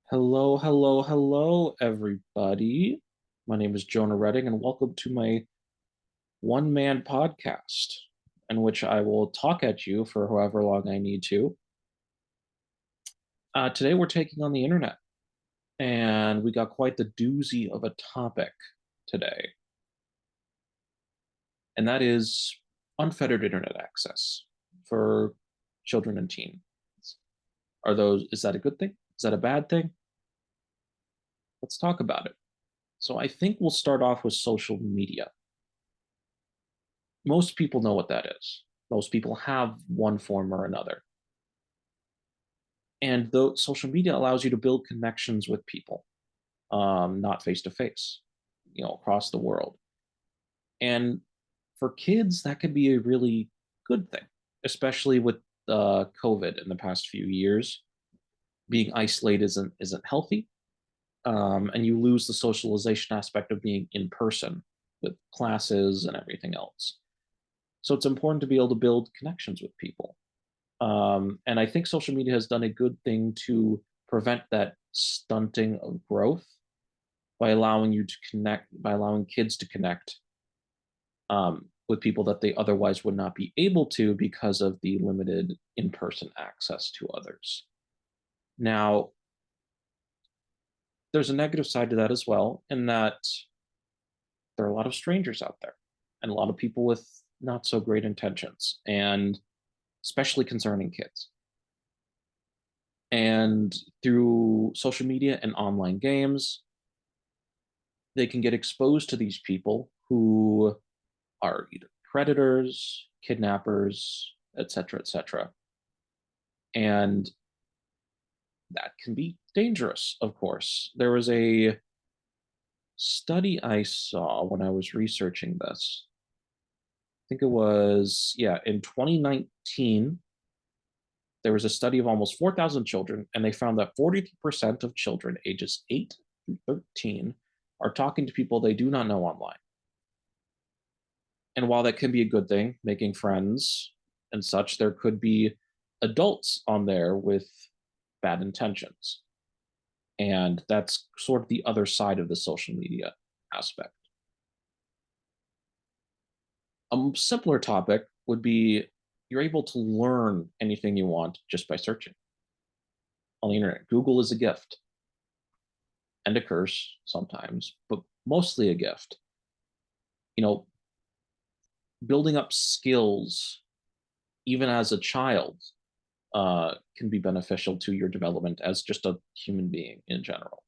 Hello, hello, hello, everybody. My name is Jonah Redding, and welcome to my one man podcast, in which I will talk at you for however long I need to. Today, we're taking on the internet, and we got quite the doozy of a topic today, and that is unfettered internet access for children and teens. Is that a good thing? Is that a bad thing? Let's talk about it. So, I think we'll start off with social media. Most people know what that is. Most people have one form or another. And though social media allows you to build connections with people, not face to face, across the world. And for kids, that could be a really good thing, especially with COVID in the past few years. Being isolated isn't healthy, and you lose the socialization aspect of being in person with classes and everything else. So it's important to be able to build connections with people. And I think social media has done a good thing to prevent that stunting of growth by allowing you to connect, by allowing kids to connect with people that they otherwise would not be able to because of the limited in person access to others. Now, there's a negative side to that as well, in that there are a lot of strangers out there and a lot of people with not so great intentions, and especially concerning kids. And through social media and online games, they can get exposed to these people who are either predators, kidnappers, etc., etc. And that can be dangerous, of course. There was a study I saw when I was researching this. I think it was, yeah, in 2019, there was a study of almost 4,000 children, and they found that 43% of children ages 8 through 13 are talking to people they do not know online. And while that can be a good thing, making friends and such, there could be adults on there with bad intentions. And that's sort of the other side of the social media aspect. A simpler topic would be you're able to learn anything you want just by searching on the internet. Google is a gift and a curse sometimes, but mostly a gift. You know, building up skills even as a child can be beneficial to your development as just a human being in general.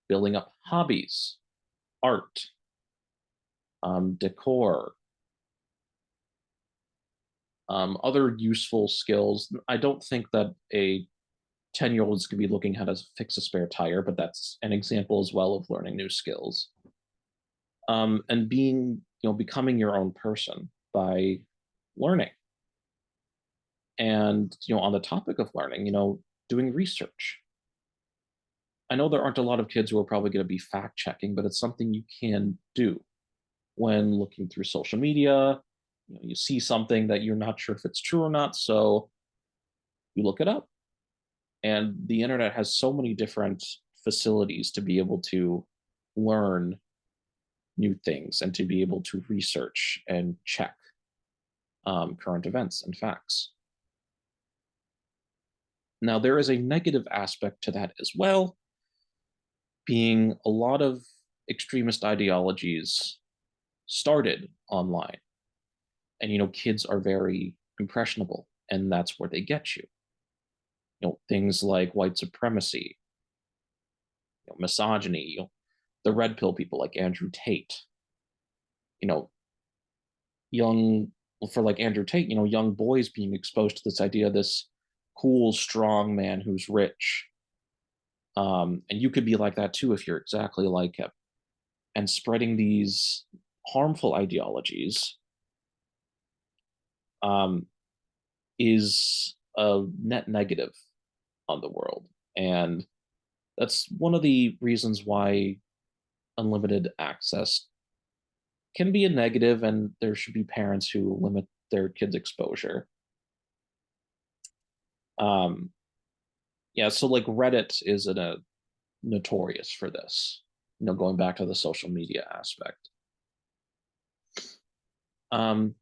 Building up hobbies, art, decor, other useful skills. I don't think that a 10-year-old is going to be looking how to fix a spare tire, but that's an example as well of learning new skills. And becoming your own person by learning. And, on the topic of learning, doing research. I know there aren't a lot of kids who are probably going to be fact checking, but it's something you can do when looking through social media. You see something that you're not sure if it's true or not, so you look it up. And the internet has so many different facilities to be able to learn new things and to be able to research and check current events and facts. Now, there is a negative aspect to that as well, being a lot of extremist ideologies started online. And, kids are very impressionable, and that's where they get you. Things like white supremacy, misogyny, the red pill people like Andrew Tate, you know, young, for like Andrew Tate, young boys being exposed to this idea, this cool, strong man who's rich. And you could be like that too if you're exactly like him. And spreading these harmful ideologies um, is a net negative on the world. And that's one of the reasons why unlimited access can be a negative, and there should be parents who limit their kids' exposure. Um, Yeah, so like Reddit is a notorious for this. Going back to the social media aspect. Um,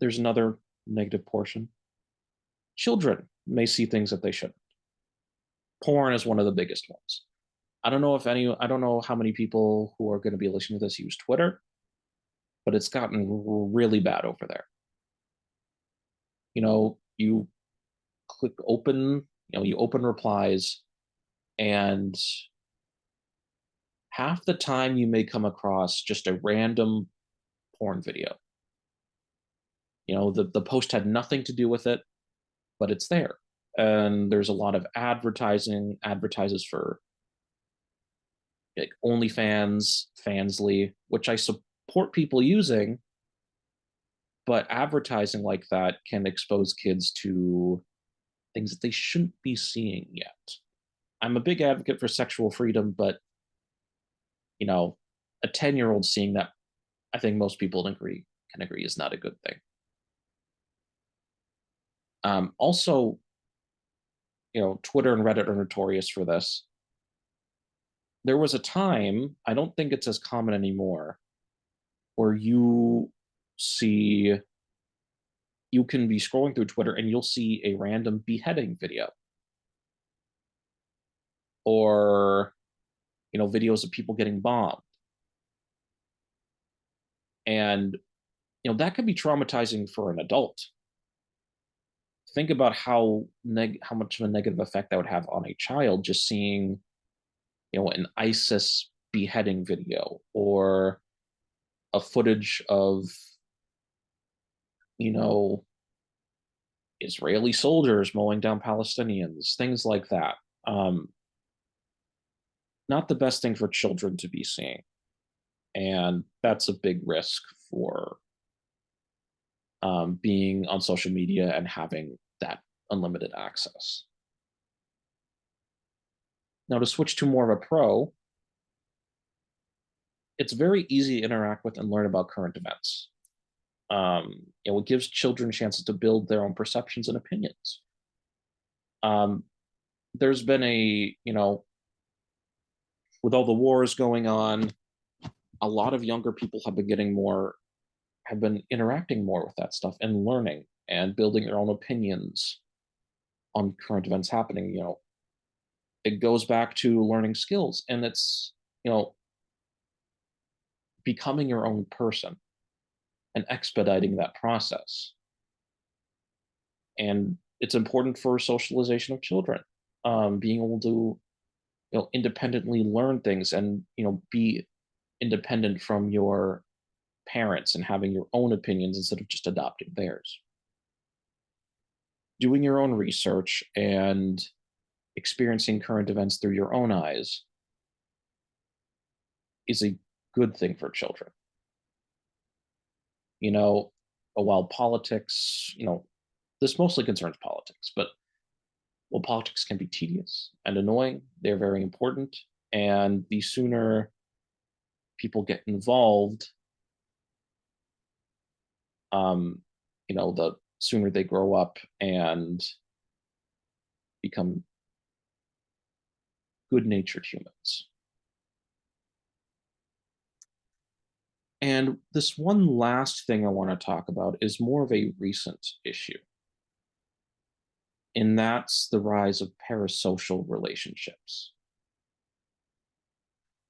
there's another negative portion. Children may see things that they shouldn't. Porn is one of the biggest ones. I don't know how many people who are going to be listening to this use Twitter, but it's gotten really bad over there. You click open, you open replies, and half the time you may come across just a random porn video. The post had nothing to do with it, but it's there. And there's a lot of advertises for like OnlyFans, Fansly, which I support people using, but advertising like that can expose kids to things that they shouldn't be seeing yet. I'm a big advocate for sexual freedom, but you know, a 10-year-old seeing that, I think most people can agree is not a good thing. Also, Twitter and Reddit are notorious for this. There was a time, I don't think it's as common anymore, where see you can be scrolling through Twitter and you'll see a random beheading video or videos of people getting bombed. And that could be traumatizing for an adult. Think about how much of a negative effect that would have on a child just seeing an ISIS beheading video or a footage of you know Israeli soldiers mowing down Palestinians, things like that. Not the best thing for children to be seeing, and that's a big risk for being on social media and having that unlimited access. Now, to switch to more of a pro, it's very easy to interact with and learn about current events. It gives children chances to build their own perceptions and opinions. Um, there's been with all the wars going on, a lot of younger people have been interacting more with that stuff and learning and building their own opinions on current events happening. It goes back to learning skills, and it's, becoming your own person and expediting that process. And it's important for socialization of children, being able to independently learn things and be independent from your parents and having your own opinions instead of just adopting theirs. Doing your own research and experiencing current events through your own eyes is a good thing for children. you know while politics, this mostly concerns politics, but while politics can be tedious and annoying, they're very important. And the sooner people get involved, the sooner they grow up and become good natured humans. And this one last thing I want to talk about is more of a recent issue, and that's the rise of parasocial relationships.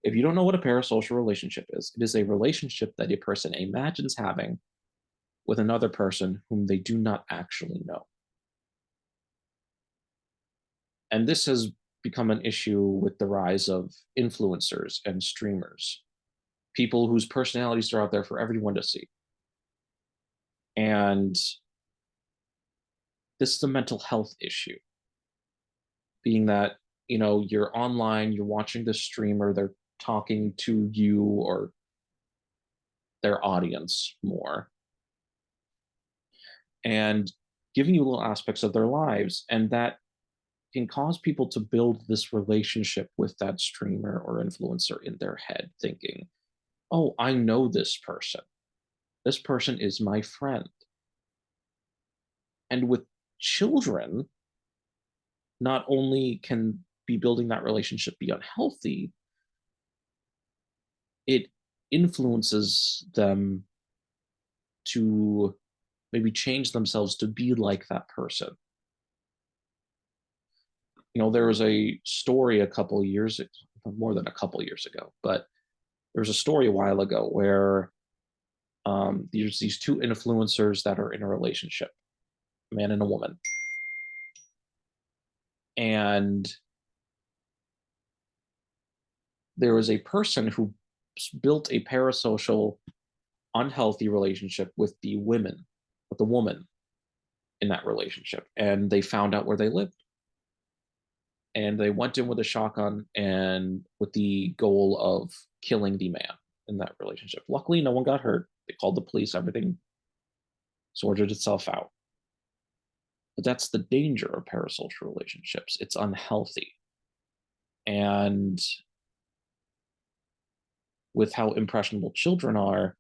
If you don't know what a parasocial relationship is, it is a relationship that a person imagines having with another person whom they do not actually know. And this has become an issue with the rise of influencers and streamers, people whose personalities are out there for everyone to see. And this is a mental health issue, being that, you're online, you're watching the streamer, they're talking to you or their audience more and giving you little aspects of their lives. And that can cause people to build this relationship with that streamer or influencer in their head, thinking, oh, I know this person. This person is my friend. And with children, not only can be building that relationship be unhealthy, it influences them to maybe change themselves to be like that person. There was a story a couple years, more than a couple years ago, but there was a story a while ago where there's these two influencers that are in a relationship, a man and a woman, and there was a person who built a parasocial, unhealthy relationship with the woman in that relationship, and they found out where they lived, and they went in with a shotgun and with the goal of killing the man in that relationship. Luckily, no one got hurt. They called the police. Everything sorted itself out. But that's the danger of parasocial relationships. It's unhealthy. And with how impressionable children are,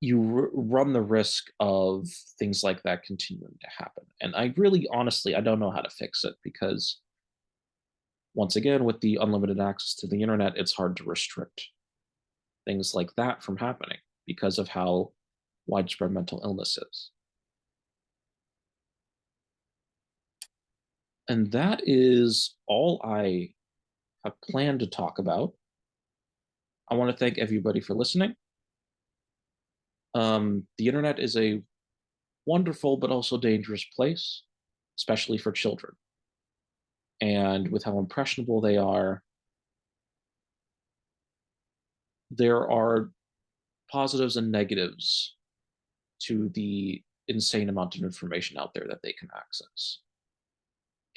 you run the risk of things like that continuing to happen. And I really, honestly, I don't know how to fix it because, once again, with the unlimited access to the internet, it's hard to restrict things like that from happening because of how widespread mental illness is. And that is all I have planned to talk about. I want to thank everybody for listening. The internet is a wonderful but also dangerous place, especially for children. And with how impressionable they are, there are positives and negatives to the insane amount of information out there that they can access.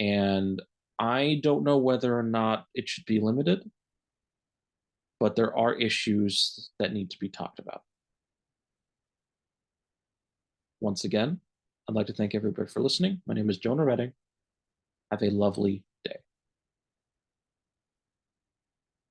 And I don't know whether or not it should be limited, but there are issues that need to be talked about. Once again, I'd like to thank everybody for listening. My name is Jonah Redding. Have a lovely